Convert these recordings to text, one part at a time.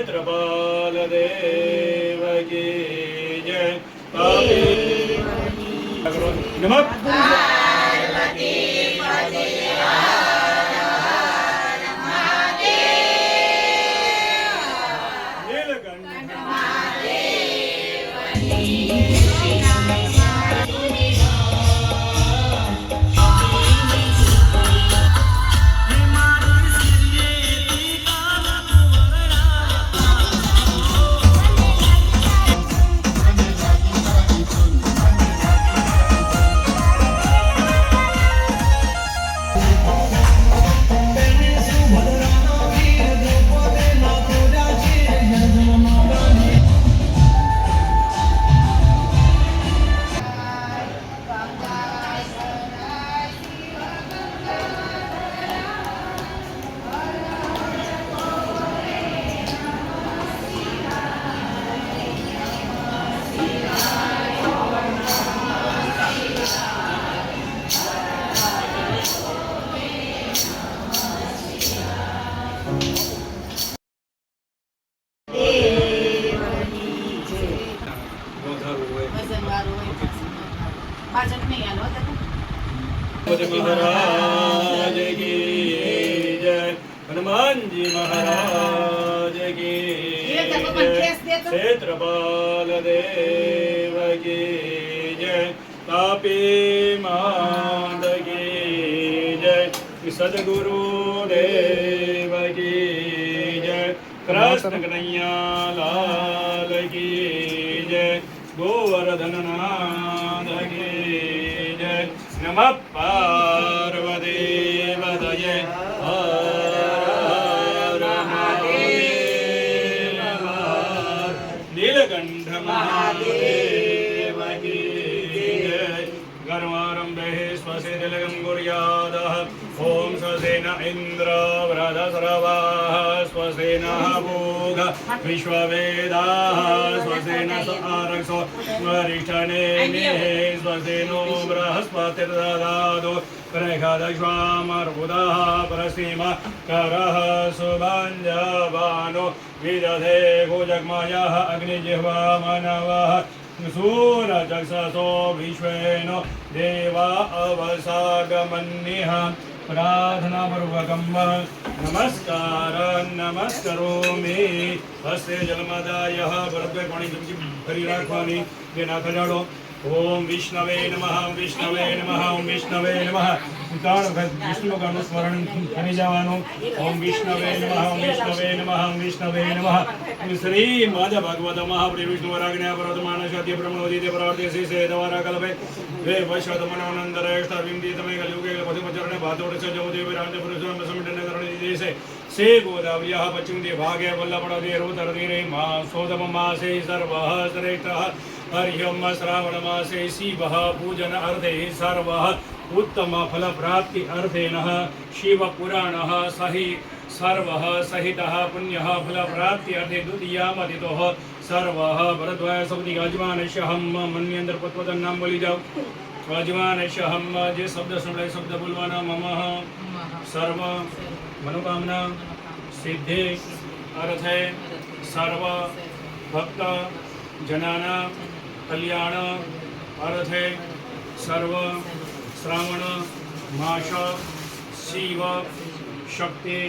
क्षेत्रपाल देव की जय। नमः महाराज की जय। हनुमान जी महाराज की जय। क्षेत्रपाल देव की जय। तापी मात की जय। सदगुरु देव की जय। कृष्ण कन्हैया लाल की जय। गोवर्धन नाथ की जय। नमः पार्वती पतये हर हर महादेव। नीलकंठ महादेव की जय। गर्वारंभे स्वसे तिलकं कुर्यादः। ओम स्वसेन इन्द्र वृधस्रवाः स्वसेन भोग विश्ववेदाः स्वसेन आरक्षो वरिष्ठनेमिः स्वसेनो बृहस्पतिर्ददातु प्रैखादश्वामर्बुदः परसीम करः सुभञ्जवानो विदधे भुजग्मयः अग्निजिह्वा मनवः सूरचक्षसो विश्वेनो देवा अवसागमन्यः प्रार्थना पूर्वकं नमस्कार नमस्करोमि। हस्ते जलमदायः वरद्वैपाणि हरि राखवानी तेना खजाडो। ओम विष्णवे नमः विष्णवे नमः ओम विष्णवे नमः। ત્રણ વખત વિષ્ણુ ભગવાનનું સ્મરણ કરી જવાનું। ઓમ વિષ્ણવે નમઃ ઓમ વિષ્ણવે નમઃ ઓમ વિષ્ણવે નમઃ। શ્રી મદ ભગવત મહાપ્રિય વિષ્ણુ વરાગ્ન્ય પર્વતમાન સત્ય બ્રહ્મોદિતે પ્રવર્તે શ્રી દેવરા કલ્પે વે વૈશ્વત મનોનંદર એષ્ટાવિંદી તમે કલયુગે પતિમચરણે ભાતોડ ચ જવદેવ રામતે પુરુષોત્તમ સમિટને કરણે દેશે से गोदाव्यः पश्चिमे भागे वल्लभणधीरोदरधीरे मासोदम मासे सर्वः श्रेष्ठः हरिहम श्रावण मासे शिवः पूजन अर्थे सर्वः उत्तम फल प्राप्ति अर्थेनः शिव पुराणः सहि सर्वः सहितः पुण्यः फल प्राप्ति अर्थे द्वितीयामतितोः सर्वः भरद्वाज सब्दी अजमानस्य हम मन्येंद्र पद्वदन नाम बोली जाओ। अजमानस्य हम जे शब्द संभળાય शब्द बोलवाना मम सर्व मनोकामना सिद्धि अर्थे सर्व भक्त जनाना कल्याण अर्थे सर्व श्रावण मास शिव शक्ति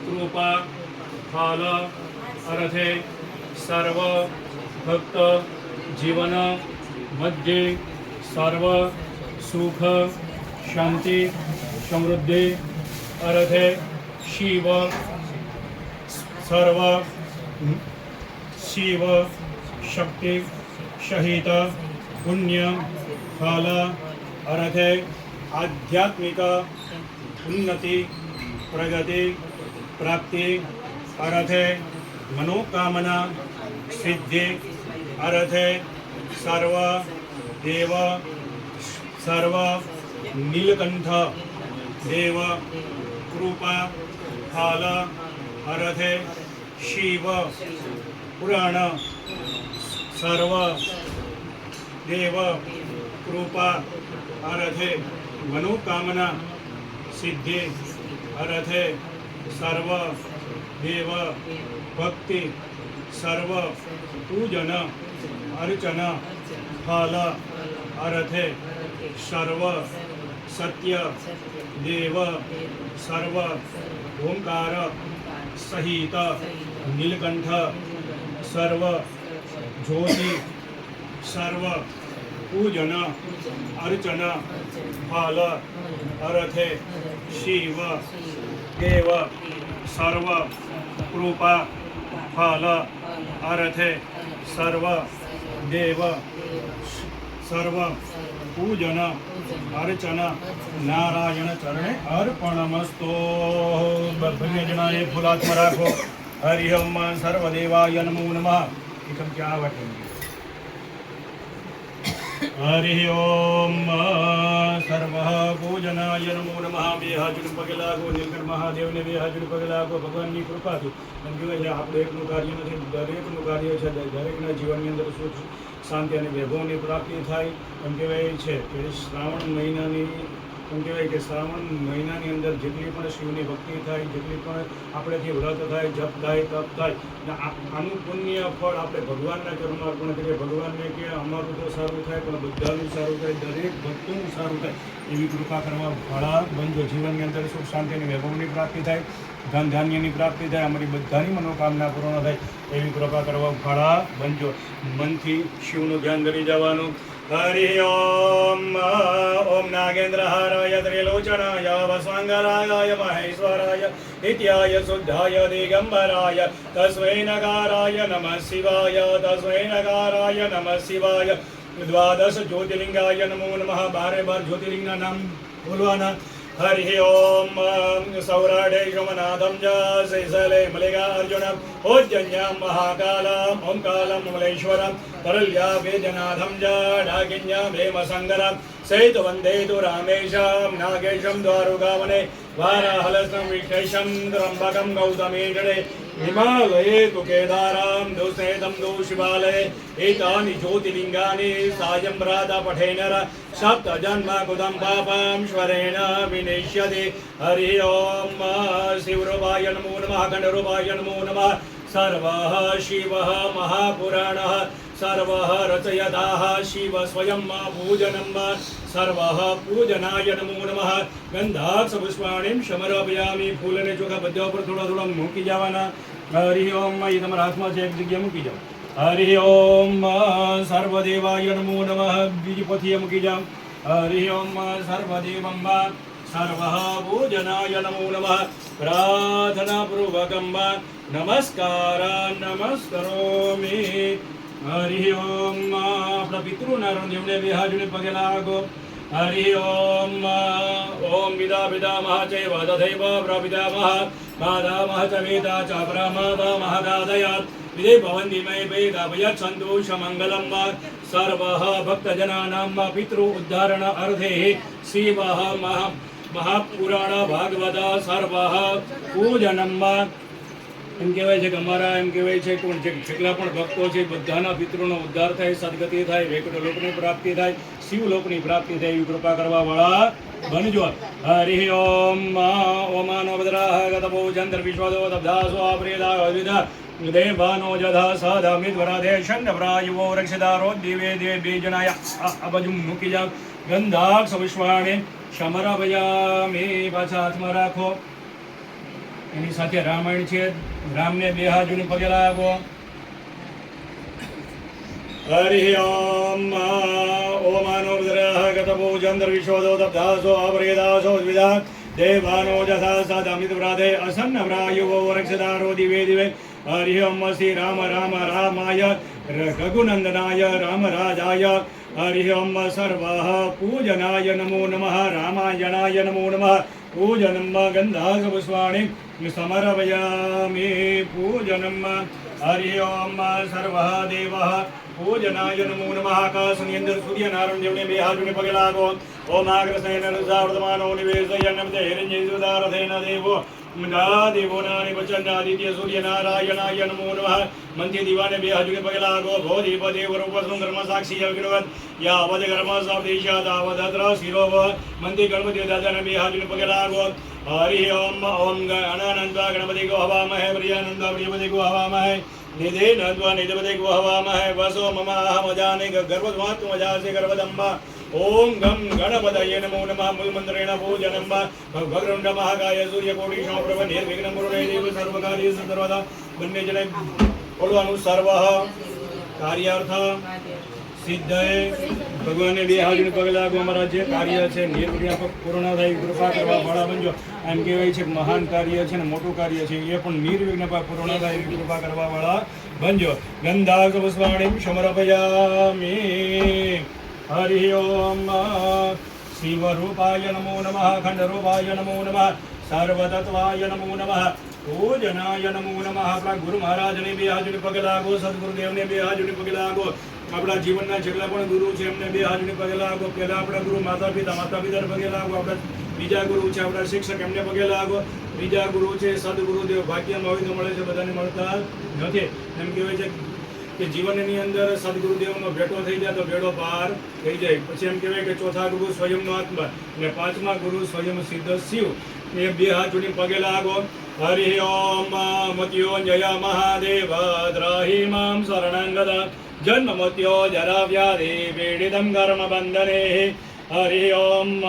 कृपा फल अर्थे सर्व भक्त जीवन मध्य सर्व सुख शांति समृद्धि अर्थे शिव सर्व शिव शक्ति सहित पुण्य फल अर्थे आध्यात्मिक उन्नति प्रगति प्राप्ति अर्थे मनोकामना सिद्धि अर्थे सर्व देव सर्व नीलकंठ देव कृपा फल अर्थे शिव पुराण सर्व देव कृपा अर्थे मनोकामना सिद्धि अर्थे सर्व देव ભક્તિ સર્વ પૂજન અર્ચન ફલ અર્થે સર્વ સત્ય દેવ સર્વ ઓમકાર સહિત નીલકંઠ સર્વ જ્યોતિ સર્વ પૂજન અર્ચન ફલ અર્થે શિવ દેવ સર્વ કૃપા ફલ અર્થે સર્વ દેવ સર્વ પૂજન અર્ચન નારાયણ ચરણે અર્પણમસ્તો. બંને જણાએ ફૂલાત્મા રાખો. હરિ ઓમ સર્વદેવાય નમો નમઃ. એકમ ક્યાં વાટે હરિ ઓમ સર્વ પૂજનાય નમો નમઃ. બે હાજર પગે લાગો. નીલકંઠ મહાદેવને બે હાજર પગે લાગો. ભગવાનની કૃપાથી એમ કહેવાય છે આપણે એકનું કાર્ય નથી, દરેકનું કાર્ય છે. દરેકના જીવનની અંદર સુખ શાંતિ અને વૈભવની પ્રાપ્તિ થાય. એમ કહેવાય છે કે શ્રાવણ મહિનાની એમ કહેવાય કે શ્રાવણ મહિનાની અંદર જેટલી પણ શિવની ભક્તિ થાય, જેટલી પણ આપણેથી વ્રત થાય, જપ થાય, તપ થાય, આનું પુણ્ય ફળ આપણે ભગવાનના ચરણમાં અર્પણ કરીએ. ભગવાનને કે અમારું તો સારું થાય, પણ બધાનું સારું થાય, દરેક ભક્તોનું સારું થાય એવી કૃપા કરવા વાળા બનજો. જીવનની અંદર સુખ શાંતિ અને વૈભવની પ્રાપ્તિ થાય, ધન ધાન્યની પ્રાપ્તિ થાય, અમારી બધાની મનોકામના પૂર્ણ થાય એવી કૃપા કરવા વાળા બનજો. મનથી શિવનું ધ્યાન કરી જવાનું. હરિ ઓમ ઓમ નાગેન્દ્રહારાય ત્રિલોચનાય વસ્વાંગરાય મહેશ્વરાય નિત્યાય શુદ્ધાય દિગંબરાય તસ્મૈ નકારાય નમઃ શિવાય તસ્મૈ નકારાય નમઃ શિવાય. દ્વાદશ જ્યોતિર્લિંગાય નમો નમઃ. 12 જ્યોતિર્લિંગના નામ બોલવાના. હરિ ઓમ સૌરાઢે સોમનાથમ જ શૈશલે મલ્લિકાર્જુનમ ઉજ્જન્યમ મહાકાલમ ઓમકાલમ મલેશ્વરમ તરલ્યા વેદનાથમ જ ડાકિન્યમ ભેમસંગરમ સૈત વંદે તુ રામેશમ નાગેશમ દ્વારુકાવને વારાહલસમ વિષ્ણેશમ ત્રંબકમ ગૌતમી જડે હિમાલયે તુ કેદારમ દુસ્નેતમ દુ શિવાલયે એતાની જ્યોતિર્લિંગાની સાયં પ્રાતઃ પઠેનર સપ્ત જન્મ કુદમ પાપમ શ્વરેણ વિનેશ્યતે. હરિ ઓમ શિવરૂપાય નમો નમઃ. ખંડરૂપાય નમો નમઃ. સર્વઃ શિવઃ મહાપુરાણઃ સર્વઃ રચયતાઃ શિવ સ્વયં પૂજનમ સર્વઃ પૂજનાય નમો નમઃ. ગંધાક્ષ પુષ્પાણીમ સમર્પયામિ. ફૂલને ચોખા બધા ઉપર થોડા થોડા મૂકી જવાના. હરિ ઓમ. એ તમારા હાથમાં છે, એક જગ્યાએ મૂકી જાઓ. હરિ ઓમ સર્વદેવાય નમો નમઃ. બીજી પથીએ મૂકી જાઓ. હરિ ઓમ સર્વદેવમ સર્વ પૂજનાય નમો નમઃ. પ્રાર્થના પૂર્વકમ નમસ્કાર નમસ્કરોમિ. હરિ ઓમ. આપણા પિતૃના દેવને બે હાજને પગે લાગો. હરિ ઓમ. ઓમ પિતા પિતામહ ચૈવ તથૈવ પ્રપિતામહ માતામહ ચ પિતા ચ પ્રમાતામહ દાદયાત વિદે ભવન્તિ મય વેદાભયत् સन्तોષમંગલમ. સર્વઃ ભક્તજનાનાં પિતૃ ઉદ્ધારણ અર્થે શિવઃ મહાપુરાણ ભાગવત સર્વઃ પૂજનમ. એમ કહેવાય છે કે અમારા એમ કહેવાય છે કે જેટલા પણ ભક્તો છે બધાના પિતૃનો ઉદ્ધાર થાય, સદગતિ થાય, વૈકુંઠ લોકની પ્રાપ્તિ થાય, શિવલોકની પ્રાપ્તિ થાય એવી કૃપા કરવા વાળા બનજો. હરિ ઓમ. ઓમાનો ભદ્રાહ ગતપો ચંદ્ર વિશ્વદો તબ્ધાસો પ્રિયદા અવિદા દેવાનો જધા સદમિદ્વરાધે શંડપ્રાયુવો રક્ષિતારો દિવે દિવે બેજનાય. આ બાજુ મૂકી જાઓ. ગંધાક્ષ પુષ્પાણે સમર્પયામિ. પાછા હાથમાં રાખો. એની સાથે રામાયણ છે. રામને બે હાજુને પગે લાગો. હરિ ઓમ. ઓમાનો ભદ્રાહ ગતપો ચંદ્ર વિશ્વદો તબ્ધાસો અપ્રિયદાસો દ્વિધા દેવાનો જથા સદમિદ્વરાધે અસન્ન પ્રાયુવો રક્ષિતારો દિવે દિવે. હરિ ઓમ. શ્રી રામ રામ રામાય રઘુનંદનાય રામરાજાય. હરિ ઓમ. સર્વ પૂજનાય નમો નમઃ. રામાયણાય નમો નમઃ. પૂજનમ ગંધાક્ષ પુષ્પાણિ સમર્પયામિ. પૂજનમ. હરિ ઓમ. સર્વ દેવઃ પૂજનાય નમો નમઃ. આકાશની અંદર સૂર્યનારાયણ દેવને બે હાજને પગે લાગો. ઓમ આગ્રસેન રુદ્રાવર્તમાનો નિવેશયન્નમ તે હિરણ્યસુદારથેન દેવો દેવો નાની વચન આદિત્ય સૂર્યનારાયણાય નમો નમઃ. મંત્રી દીવાને બે હાજને પગે લાગો. ભોદીપ દેવ રૂપસ્મ કર્મ સાક્ષી અગ્નિવત યાવદ કર્મ સબદેશા તાવદ અત્ર શિરોવ. મંત્રી ગણપતિ દાદાને બે હાજને પગે લાગો. हरि ओम ओम गणानंदा गणपति को हवामहे प्रियानंदा प्रियपति को हवामहे निधि नंदवा निधिपति को हवामहे वसो मम अहमजाने गर्भध्वातु मजासे गर्भदम्बा ओम गम गणपतये नमो नमः मूलमंत्रेण पूजनं भगवरुण्ड महाकाय सूर्यकोटि समप्रभ निर्विघ्नं कुरु देव सर्वकार्येषु सर्वदा બંને જણે બોલવાનું સર્વ કાર્યાર્થ સિદ્ધય ભગવાનને બે હાજરી પગ લાગો અમારા જે કાર્ય છે નિર્વિઘ્ન પૂર્ણ થાય કૃપા કરવા વાળા બનજો એમ કહેવાય છે કે મહાન કાર્ય છે ને મોટું કાર્ય છે એ પણ નિર્વિઘ્ન પૂર્ણ થાય કૃપા કરવા વાળા બનજો ગંધા પુષ્પાણિ સમર્પયામિ હરિ ઓમ શિવરૂપાય નમો નમઃ ખંડરૂપાય નમો નમઃ સર્વતત્વાય નમો નમઃ પૂજનાય નમો નમઃ આપણા ગુરુ મહારાજને બે હાજરી પગ લાગો સદગુરુદેવને બે હાજરી પગ લાગો આપણા જીવનના જેટલા પણ ગુરુ છે એમને બે હાજરી પગે લાગો પહેલા આપણા ગુરુ માતા પિતાને પગે લાગો આપણા બીજા ગુરુ છે આપણા શિક્ષક એમને પગે લાગો ત્રીજા ગુરુ છે સદગુરુદેવ ભાગ્યમાં હોય તો મળે છે બધાને મળતા નથી એમ કહેવાય છે કે જીવનની અંદર સદગુરુદેવનો ભેટો થઈ જાય તો બેડો પાર થઈ જાય પછી એમ કહેવાય કે ચોથા ગુરુ સ્વયંનો આત્મા અને પાંચમા ગુરુ સ્વયં સિદ્ધ શિવ એ બે હાથ જોડીને પગે લાગો હરિ ઓમ મત્યોંજય મહાદેવ દ્રાહિ મામ શરણં ગદા જન્મ મત્યો જરા વ્યાધિ પીડિતં કર્મ બંધને હરિ ઓમ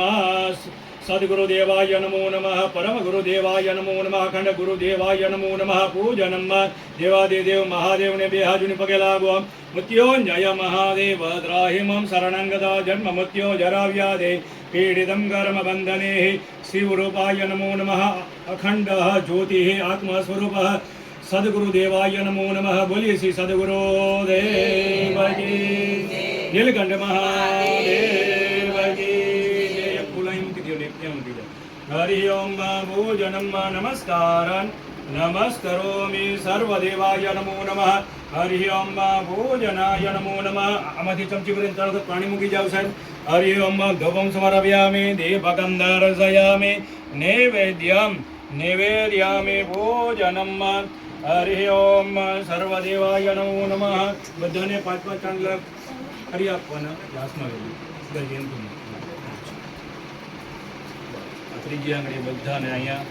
સદગુરુદેવાય નમો નમઃ પરમ ગુરુદેવાય નમો નમઃ અખંડ ગુરુદેવાય નમો નમઃ પૂજનમ દેવાદિદેવ મહાદેવને બે હાજરી પગે લાગો મૃત્યોંજય મહાદેવ ત્રાહિ મામ શરણં ગદા જન્મ મૃત્યો જરા વ્યાધિ પીડિતં કર્મ બંધને શિવરૂપાય નમો નમઃ અખંડ જ્યોતિ આત્મસ્વરૂપ સદગુરુદેવાય નમો નમઃ બોલીએ શ્રી સદગુરુદેવ કી નીલકંઠ મહાદેવ કી હરિ ઓમ ભોજનમ નમસ્કારં નમસ્કરોમિ સર્વદેવાય નમો નમઃ હરિ ઓમ ભોજનાય નમો નમઃ આમાંથી ચમચી ભરીને તરત પાણી મૂકી જાવ સાહેબ હરિ ઓમ ગવમ સમર્પયામિ દીપકં દર્શયામિ નૈવેદ્યામિ ભોજનમ હરિ ઓમ સર્વદેવાય નમો નમઃ બધાને 5-5 ચાંદલા કરી આપવાના ગ્લાસમાં ત્રીજી આંગળી બધાને અહીંયા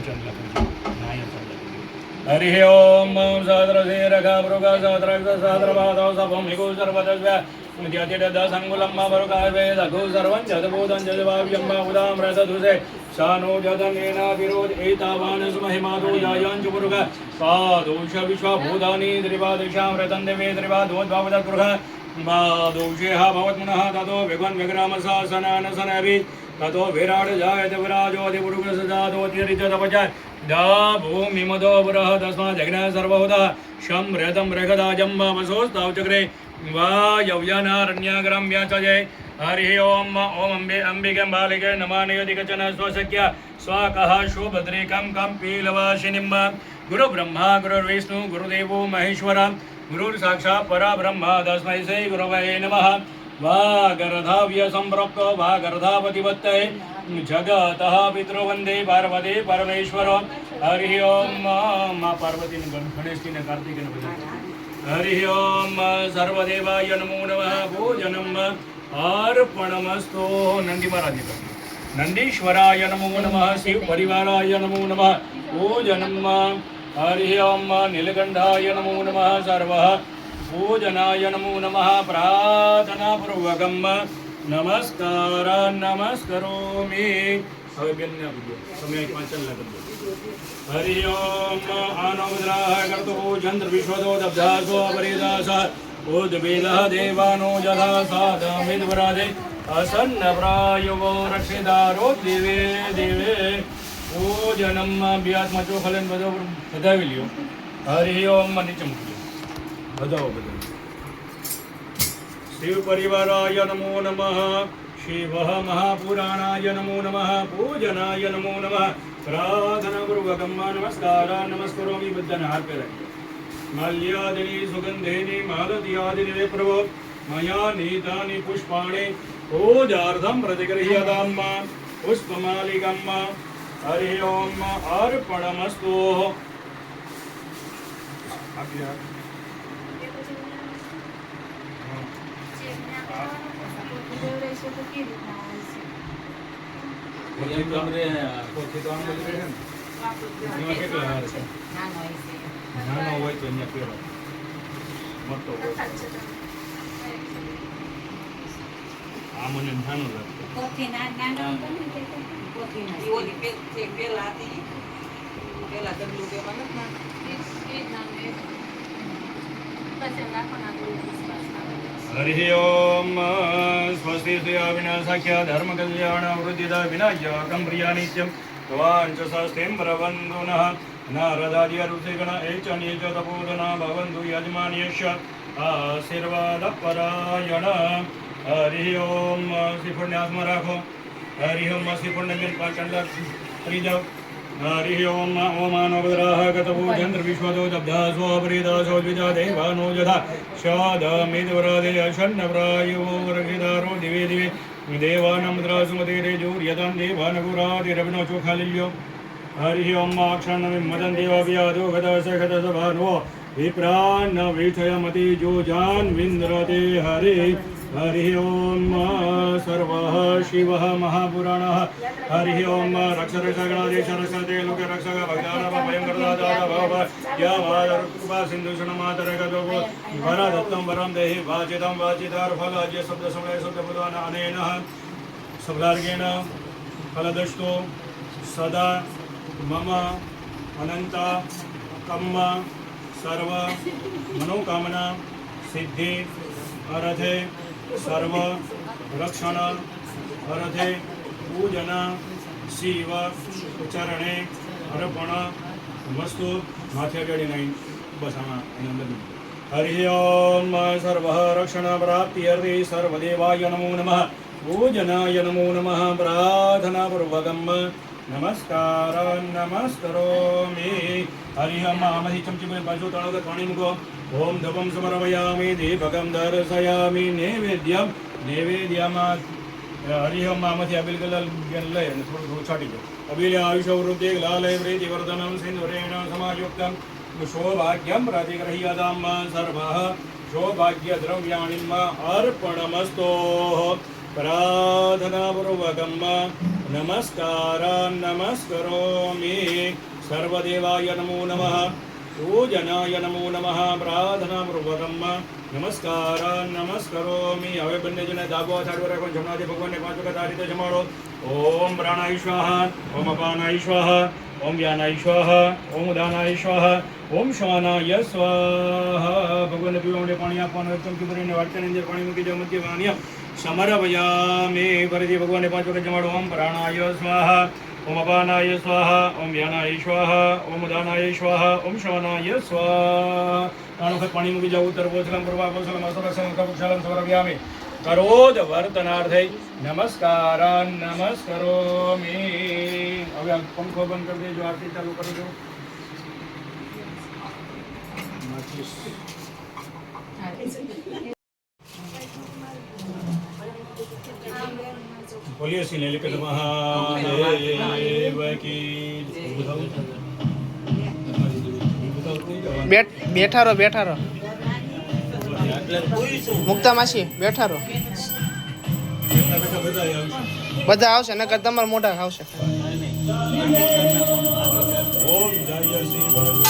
ચાંદલા હરિ ઓમ સહસ્રશે રખા મૃગા સહસ્રક્ષ સહસ્રપાદો સભમ નિગો સર્વદસ્વ્ય સ્મૃત્યાતિરદસંગુલમ્મા ભરુકાવે દઘુ સર્વં જદબોધં જદભાવ્યમ્મા ઉદામ્રતધુસે શાનો જદનેના વિરોધ એતાવાન સ્મહિમાદો યાયાંચ પુરુષ પાદોષ વિશ્વભૂતાની ત્રિપાદિશાં વ્રતં દેવે ત્રિપાદોદ્ભાવદત પુરુષ દોષેહ ભવત્મનઃ તતો વિઘ્ન વિગ્રામ સનાનસનભિ તતો વિરાટ જાયત વિરાજોતિ પુરુષ સજાતોતિરિચ તપચાય દા ભૂમિમદો પુરઃ તસ્મા જગ્ન સર્વહુતા શમ રેતમ રેખદા જમ્મ વસોસ્તાવ ચક્રે વાયવ્યાનારણ્યાગ્રામ્યાચજય હરિ ઓમ ઓમ અંબિકે બાલિકે નમાનયતિ કચન સ્વશક્ય સ્વાકઃ શુભદ્રેકં કંપીલવાસિનિમ્બ ગુરુ બ્રહ્મા ગુરુર્વિષ્ણુ ગુરુદેવો મહેશ્વર ગુરુર સાક્ષાત પરબ્રહ્મ તસ્મૈ શ્રી ગુરવે નમઃ વાગર્ધાવ્ય સંપ્રોક્તો વાગર્ધાપતિપત્તયે જગતઃ પિતૃ વંદે પાર્વતી પરમેશ્વર હરિ ઓમ મા પાર્વતીને ગણેશજીને કાર્તિકને બધા હરિ ઓમ સર્વદેવાય નમો નમઃ ભોજનમ અર્પણમસ્તુ નંદી મહારાજ નંદીશ્વરાય નમો નમઃ શિવ પરિવારાય નમો નમઃ ભોજનમ હરિ ઓમ નીલકંઠાય નમો નમઃ સર્વ પૂજનાય નમો નમઃ પ્રાર્થનાપૂર્વકમ નમસ્કાર નમસ્કરોમિ હવે બેનને આપજો તમે પાંચન લગન હરિ ઓમ આનોદ્રાહ કરતો ચંદ્ર વિશ્વદો દબ્ધાસો પરિદાસ ઉદ્ભેદઃ દેવાનો જથા સાધમિદ્વરાજે અસન્ન પ્રાયુવો રક્ષિતારો દેવે દેવે ભોજનમ બે હાથમાં ચોખા બધો વધાવી લ્યો હરિ ઓમ નીચે મૂકી બધાઓ બધા શિવ પરિવારાય નમો નમઃ શિવ મહાપુરાણાય નમો નમઃ પૂજનાય નમો નમઃ પ્રાર્થના પૂર્વકમ નમસ્કાર નમસ્કરોમિ બધાને હાથ પહેરાય માલ્યાદિની સુગંધેની માલત્યાદિને પ્રભો મયા નીતાની પુષ્પાણિ પૂજાર્થમ પ્રતિગૃહ્યતામ પુષ્પમાલિકમ હરિ ઓમ અર્પણમસ્તુ પોથી તો આમ રહે ને એમાં કેટલા હાર છે નાનો હોય તો અહીંયા પહેરો મોટો હોય આ મને નાનું લાગતું પોથી નાનો પેલા ડબલું કહેવાનું हरि ओम स्वस्ति श्रिया विनाशाख्य धर्म कल्याण वृद्धिदा विनायकं प्रिया नित्यं भवाञ्च स्वस्तिं प्रबन्धुनः नारदादि ऋषिगण एच तपोधना भवन्तु यजमान्यश्च आशीर्वादपरायण हरि ओम श्री पुण्यात्मा राखो हरि ओम श्री पुण्य पाचन त्रिजव हरि ओम ओमानो भद्राः गतवो चन्द्र विश्वदो दब्धासो अपरिदासो द्विजा देवानो यथा शोदमिद्वरादे अशन्नप्रायो रक्षितारो दिवे दिवे देवानमुद्रासुमतिरे जोर्यतां देवानगुरादिरविनो चोखालिल्यो हरि ओम अक्षण्णं मदं देवाव्यादो गतसखतसभानो विप्रान्न वीथयमति जोजान्विन्द्रते हरि हरि ओम सर्वः शिवः महापुराणः हरि ओम रक्षरक्षगणादेश रक्षते लोके रक्षक भक्तानां भयङ्करदाता भव यामादरुकृपा सिन्धुषणमातरगतो वरदत्तं वरं देहि वाचितं वाचितार्फलाज्य शब्दसमये शब्दपुराण अनेन सबलार्गेण फलदष्टो सदा मम अनन्त कम्म सर्व मनोकामना सिद्धि अर्थे सर्व रक्षण अर्थे पूजन शिव चरणे अर्पण वस्तु माथे गड़ी नहीं बस आमा हरि ओम सर्व रक्षण प्राप्ति अर्थे सर्वदेवाय नमो नमः पूजनाय नमो नमः प्रार्थना पूर्वकम् नमस्कार नमस्करोमि हरि ओम आमहि चमची में बाजू तणो पाणी मुको ओम धपम समर्पयामि दीपकं दर्शयामि नैवेद्यम हरि ओम आमथी अबिल गलाल लय અને થોડું છાટી દો અબિલ આયુષ વૃદ્ધિ લાલય પ્રીતિ વર્ધનમ સિંધુરેણ સમાયુક્તમ સૌભાગ્યમ પ્રતિગ્રહ્યતામ સર્વઃ સૌભાગ્ય દ્રવ્યાણિમ અર્પણમસ્તો प्रार्थना पूर्वकं नमस्कार नमस्करोमि सर्वदेवाय नमो नमः पूजनाय नमो नमः प्रार्थना पूर्वकं नमस्कार नमस्करोमि હવે બંને જણે ડાબો હાથ આડવો રાખો જમણાથી ભગવાનને પાંચ વખત આ રીતે જમાડો ઓમ પ્રાણાય સ્વાહા ઓમ અપાનાય સ્વાહા ઓમ વ્યાનાય સ્વાહા ઓમ ઉદાનાય સ્વાહા ઓમ શ્વાનાય સ્વાહા ભગવાનને પીવા માટે પાણી આપવાનું એક ચમચી ભરીને વાટકાની અંદર પાણી મૂકી દો મધ્યમાં समर्पयामि फरीथी भगवान ने 5 वखत जमाडो ओम प्राणाय स्वाहा ओम अपानाय स्वाहा ओम व्यानाय स्वाहा ओम उदानाय स्वाहा ओम श्वानाय स्वाहा 3 वखत पाणी मूकी जाओ उत्तर पोषलम पूर्वा पोषलम असुरक्षलम कपुक्षलम समर्पयामि करोद वर्तनार्थे नमस्कार नमस्करोमि હવે આ પંખો બંધ કરી દેજો આરતી ચાલુ કરી દો बोलिए श्रीनीलकंठ महादेव की બેઠા રહો મુક્તા માસી બેઠા રહો બધા આવશે નકર તમારા મોઢા ખાવશે ओम जय शिव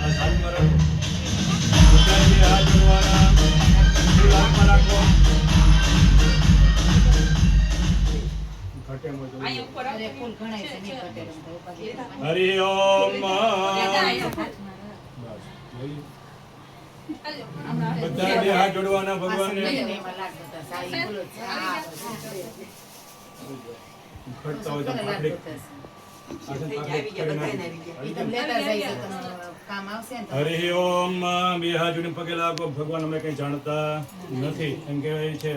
બસ હાથમાં રાખો. બધાએ બે હાથ જોડવાના. ફૂલ હાથમાં રાખો. ઘટે મોજો. હરિ ઓમ બધા બે હાથ જોડવાના ભગવાનને. ખડતા હોય તો પકડી. હરિ ઓમ બે હાથ જોડીને પગે લાગો. ભગવાન અમે કઈ જાણતા નથી એમ કહેવાય છે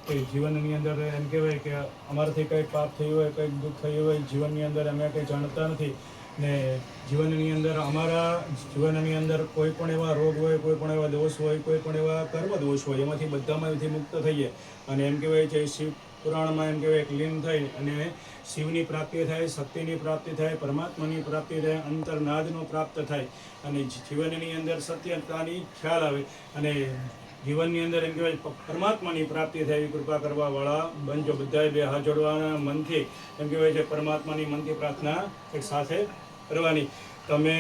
કે જીવનની અંદર એમ કહેવાય કે અમારાથી કંઈક પાપ થયું હોય, કંઈક દુઃખ થયું હોય, જીવનની અંદર અમે કંઈ જાણતા નથી ને જીવનની અંદર અમારા જીવનની અંદર કોઈ પણ એવા રોગ હોય, કોઈ પણ એવા દોષ હોય, કોઈ પણ એવા કર્મ દોષ હોય, એમાંથી બધામાંથી મુક્ત થઈએ અને એમ કહેવાય છે શિવ પુરાણમાં એમ કહેવાય કે લીન થઈ અને શિવની પ્રાપ્તિ થાય, શક્તિની પ્રાપ્તિ થાય, પરમાત્માની પ્રાપ્તિ થાય, અંતરનાદનો પ્રાપ્ત થાય અને જીવનની અંદર સત્યતાની ખ્યાલ આવે અને જીવનની અંદર એમ કહેવાય પરમાત્માની પ્રાપ્તિ થાય એવી કૃપા કરવાવાળા બનજો. બધાએ બે હાથ જોડવાના મનથી એમ કહેવાય છે પરમાત્માની મનથી પ્રાર્થના એક સાથે કરવાની. તમે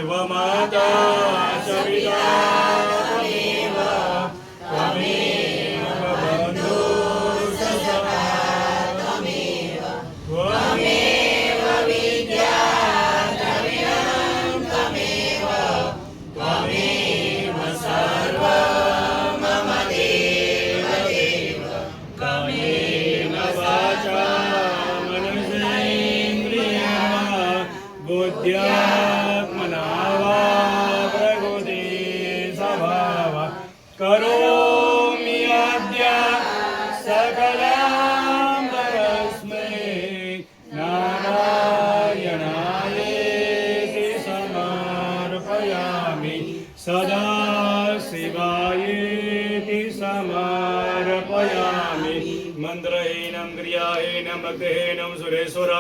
વ માતા ચ પિતા ત્વમેવ બંધુ સખા ત્વમેવ વિદ્યા દ્રવ્યં ત્વમેવ સર્વં મમ દેવ દેવ ત્વમેવ વાચા મનસેન્દ્રિયર્વા बुद्ध्यात्मना वा प्रकृति स्वभावा करोमि अद्य सकलं परस्मै नारायणायेति समर्पयामि सदा शिवायेति समर्पयामि मन्त्रहीनं क्रियाहीनं भक्तिहीनं सुरेश्वर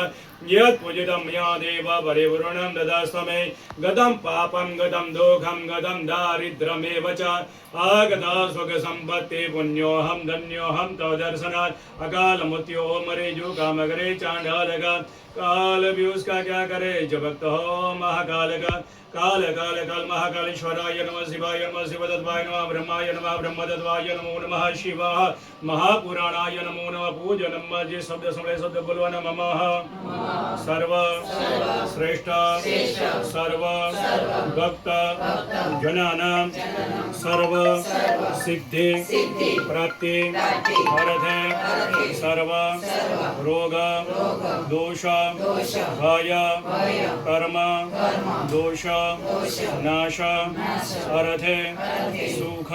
यत् पूजितं मया देव परिपूर्णं ददास्तमे गतं पापं गतं दुःखं गतं दारिद्र्यमेव च आगता सुखसम्पत्ति पुण्योऽहं धन्योऽहं तव दर्शनात् अकाल मृत्यो मरेजु कामकरे चाण्डालक काल व्यूज का क्या करे जब भक्त हो महाकाल का काल काल काल महाकालेश्वराय नमः शिवाय नमः शिवतत्वाय नमः ब्रह्माय नमः ब्रह्मतत्वाय नमो नमः शिवाय महापुराणाय नमो नमः पूजनम जे शब्द संलय शब्द बोलवाना ममः सर्व श्रेष्ठ सर्व भक्त जनानां सर्व सिद्धि प्राप्ति अर्थे सर्व रोग दोष भय कर्म दोष नाश अर्थे सुख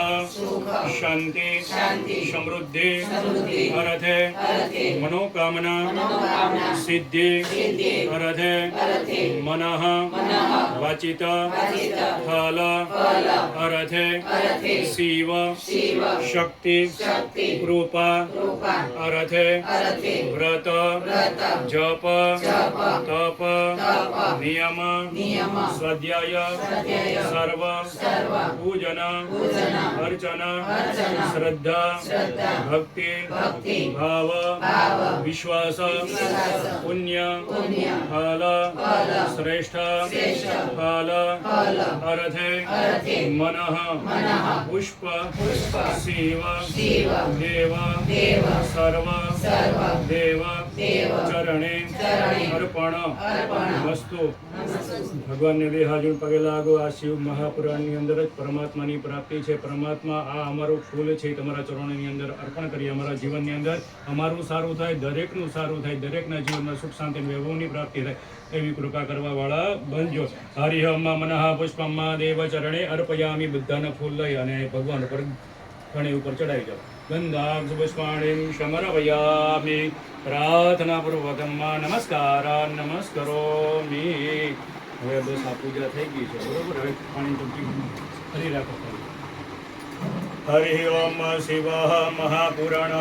शांति समृद्धि अर्थे मनोकामना सिद्धि अर्थे मनः वाचित फल अर्थे शिव शक्ति कृपा अर्थे व्रत जप तप नियम स्वाध्याय सर्व पूजन अर्चना श्रद्धा भक्ति भाव विश्वास पुण्य फल श्रेष्ठ फल अर्थे मनः पुष्प शिव देव सर्व देव चरणे अर्पण वस्तु ભગવાનને બે હાજર પગે લાગો. આ શિવ મહાપુરાણની અંદર જ પરમાત્માની પ્રાપ્તિ છે. પરમાત્મા આ અમારું ફૂલ છે તમારા ચરણોની અંદર અર્પણ કરીએ. અમારા જીવનની અંદર અમારું સારું થાય, દરેકનું સારું થાય, દરેકના જીવનમાં સુખ શાંતિ વૈભવની પ્રાપ્તિ થાય એવી કૃપા કરવાવાળા બનજો. હરિહમમાં મનઃ પુષ્પમમાં દેવ ચરણે અર્પયામી. બધાના ફૂલ લઈ અને ભગવાન ઉપર ઘણી ઉપર ચડાવી જાઓ. ગંધાક્ષ પુષ્પાણીમ સમર્પયામિ પ્રાર્થનાપૂર્વકમ નમસ્કારોમી. હવે બસ આ પૂજા થઈ ગઈ છે બરોબર. હવે પાણી ચમચી ફરી રાખો. હરિ ઓમ શિવ મહાપુરાણ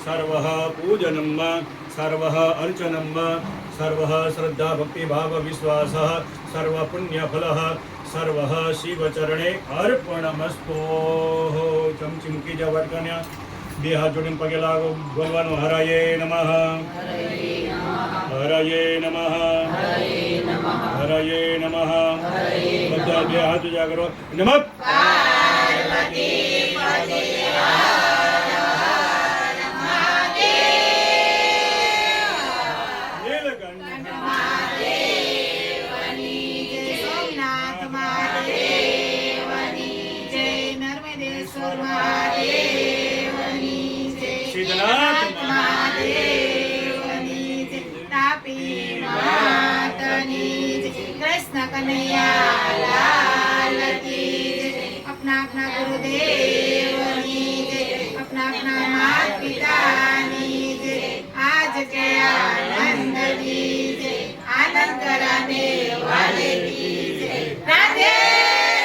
સર્વ પૂજનમ સર્વ અર્ચનમ સર્વ શ્રદ્ધા ભક્તિ ભાવ વિશ્વાસ સર્વ પુણ્યફલ સર્વ શિવચરણે અર્પણમસ્તો. ચમચી મૂકી જાઓ વાટકાને. બે હાથ જોડીને પગે લાગો. બોલવાનું હરાયે નમઃ, હરાયે નમઃ, હરાયે નમઃ. બધા બે હાથ ઉજા કરો. નમઃ સોમનાથ મહાદેવની જય, નર્મદેશ્વર મહાદેવની જય, સિદ્ધનાથ મહાદેવની જય, તાપી માતની જય, કૃષ્ણ કનૈયા લાલ કી જય, अपना अपना गुरुदेवनी जय, अपना अपना माता पितानी जय, आज के आनंद की जय, आनंद कराने वाले की जय, राधे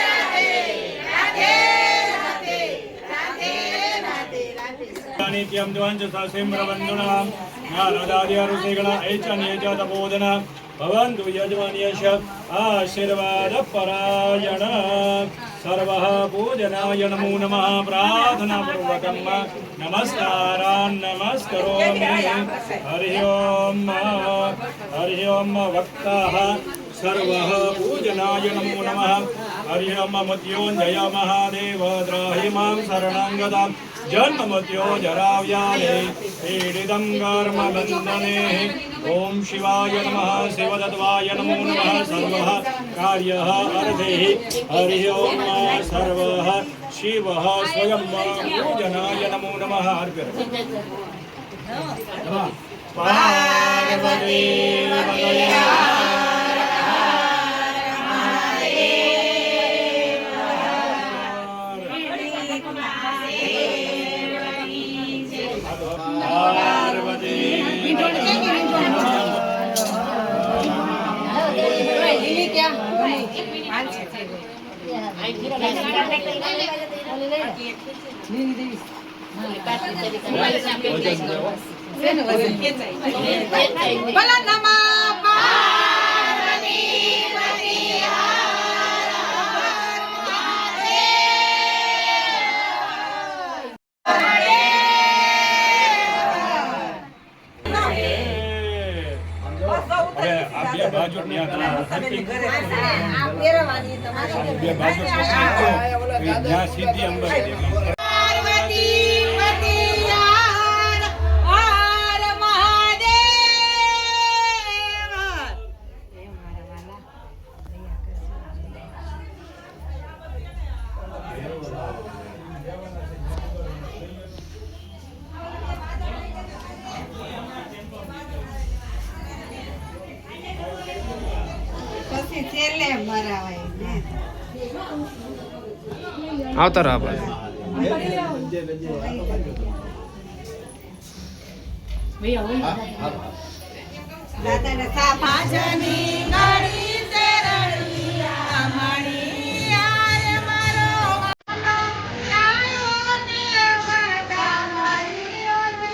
राधे राधे राधे राधे राधे राधे. नित्यं द्वांच ससिम्रवन्दुनां नारदाद्यारुषिगण ऐचन्येजतबोधन भवन्तु यजमान्यश आशीर्वादपरायण. सर्वः पूजनाय नमो नमः. प्रार्थनापूर्वकं नमस्कारान् नमस्करोमि. हरिः ओम् हरिः ओम्. वक्ताः सर्वः पूजनाय नमो नमः. हरिः ओम्. मृत्युञ्जय महादेव द्राहि मां शरणं गदां. जन्म मृत्यो जराव्याधे पीडितं कर्मबन्धने. ॐ शिवाय नमः, शिवदत्वाय नमो नमः. सर्वः कार्यः अर्धैः. हरिः ओम्. सर्वः शिवः स्वयं पूजनाय नमो नमः. पार्वती ભલા નમઃ પાર્વતી પતિ બે બાજુ બે બાજુ જ્યાં સીધી અંબાજી પાર્વતી પતિ હર હર મહાદેવ. પછી છેલ્લે મરાવાય ને. આવતા રહો આપણે. દાદાને સાફાજની ગાડી સે રળિયા મણી આય મારો આયો ને માતા મારીઓ ને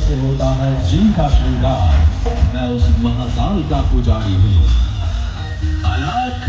से होता है जी का श्रृंगार। मैं उस महाकाल का पुजारी हूँ। अलग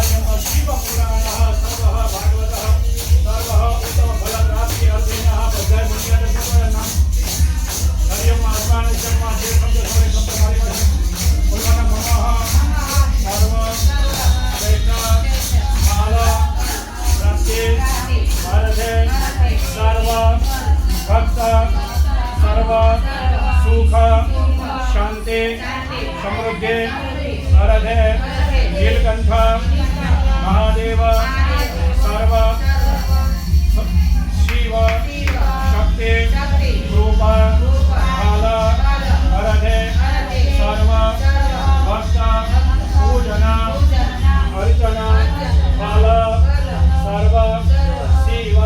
अयं शिवपुराणः सर्वः भागवतः सर्वः उत्तमफलप्राप्ति अर्थिनः बद्धाय पुण्यदशमयम् हरिओम आत्मानश्चर्म देवं सर्वे संप्रमाणिकः पुण्यं ममः सर्व वैष्णव माला प्राप्ति भारते सर्व भक्त सर्व सुख शांति समृद्धि अरधे नीलकंठ महादेव सर्व शिव शक्ति रूप काल अरधे सर्व भक्त पूजना अर्चना काल सर्व शिव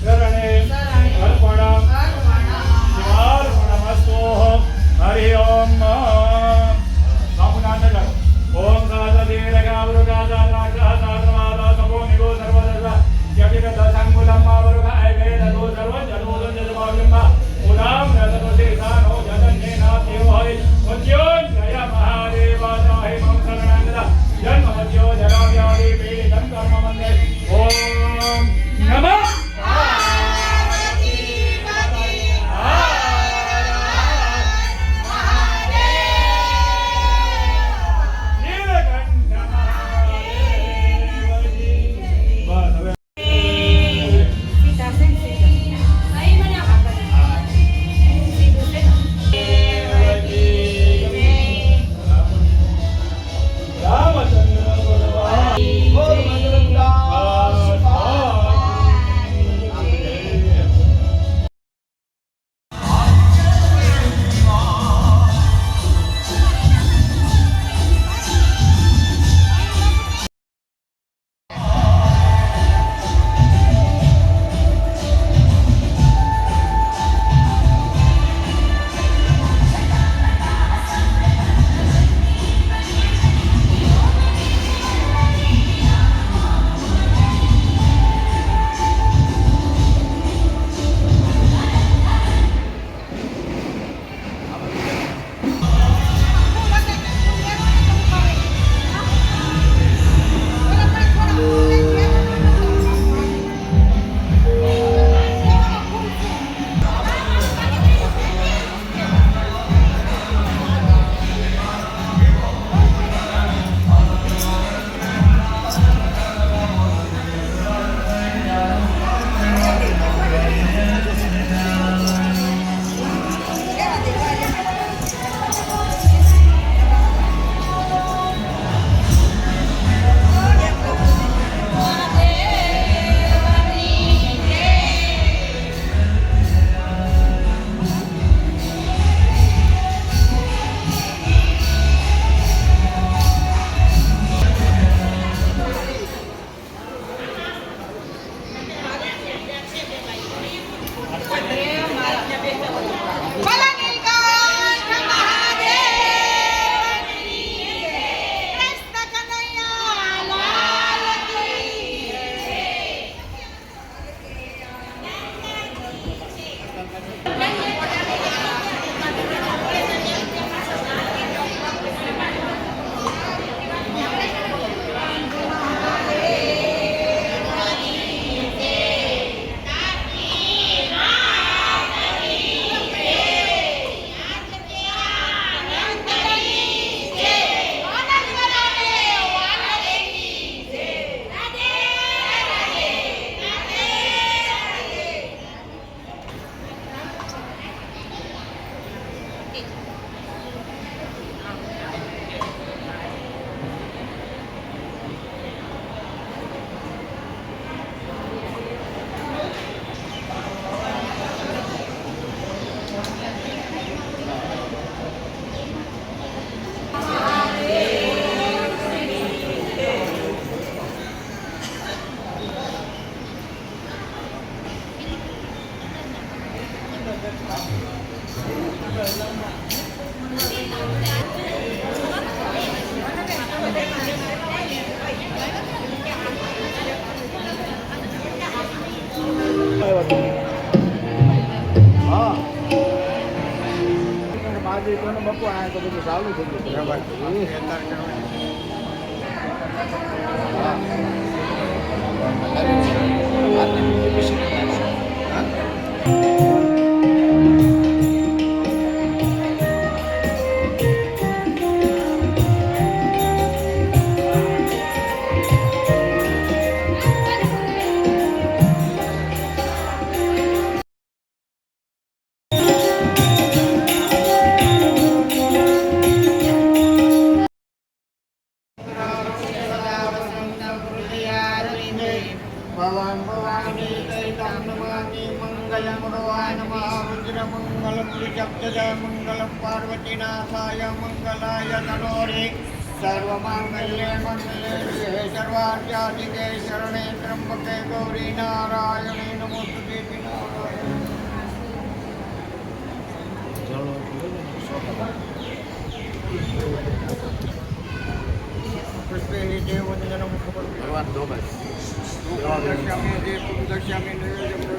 करणे अर्पण शिवार्पणमस्तु हरि ओम सामुनाथ ओम साधीरगावरुगादाराग्रहसाधवादा तपो निगो सर्वदर्श जटिरदसंकुलं मावरुग ऐवेदो सर्वजनोदं जलभाव्यम्मा उदां रतदोषेसानो जगन्नेना देवहरि मृत्योञ्जय महादेवाय मम शरणागता जन्ममध्यो जराव्याधि पीडितं कर्ममन्दे ओम नमः બપોર આ તો બધું ચાલુ થઈ ગયું. भवां भवानी दैतं नमामि मङ्गलं भवाय नमः रुद्रमङ्गलं ऋषभ्यजा मङ्गलं पार्वतीनाथाय मङ्गलाय तनोरे सर्वमङ्गले मङ्गले शिवे सर्वार्यादिके शरणे त्र्यम्बके गौरी नारायणे नमोस्तुते नारायण पुष्पे देवजनम भगवान दो भाई दर्शयामि देवं दर्शयामि नैवेद्यं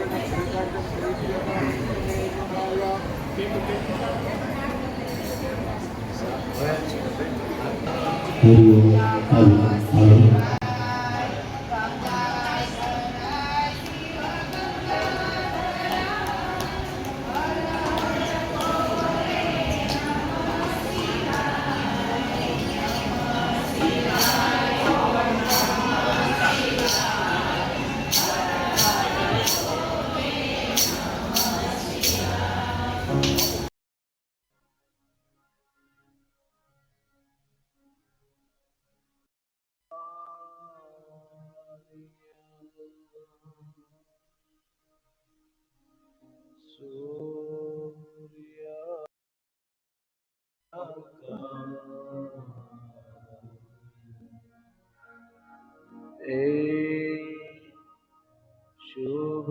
शुभ